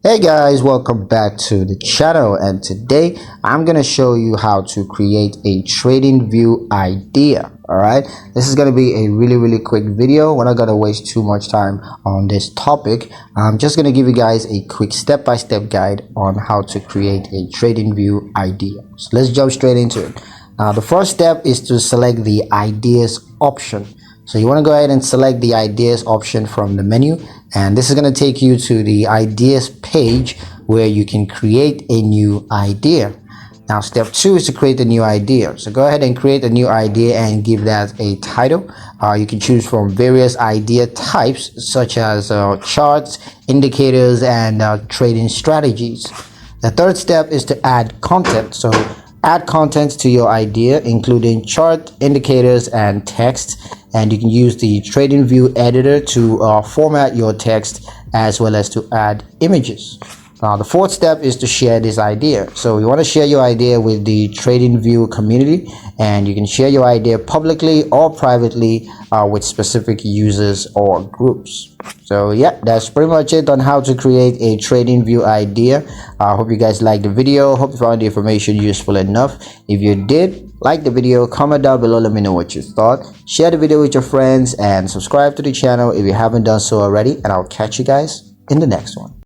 Hey guys, welcome back to the channel, and today I'm gonna show you how to create a Tradingview idea. All right, this is gonna be a really quick video. We're not gonna waste too much time on this topic. I'm just gonna give you guys a quick step-by-step guide on how to create a Tradingview idea. So let's jump straight into it. Now the first step is to select the ideas option. So you want to go ahead and select the ideas option from the menu, and this is going to take you to the ideas page where you can create a new idea. Now step 2 is to create a new idea. So go ahead and create a new idea and give that a title. You can choose from various idea types such as charts, indicators, and trading strategies. The third step is to add content. So add content to your idea, including chart, indicators, and text. And you can use the Tradingview editor to format your text as well as to add images. Now the fourth step is to share this idea. So you want to share your idea with the Tradingview community, and you can share your idea publicly or privately with specific users or groups. So yeah, that's pretty much it on how to create a Tradingview idea. I hope you guys liked the video. Hope you found the information useful enough. If you did, like the video, comment down below, let me know what you thought. Share the video with your friends and subscribe to the channel if you haven't done so already, and I'll catch you guys in the next one.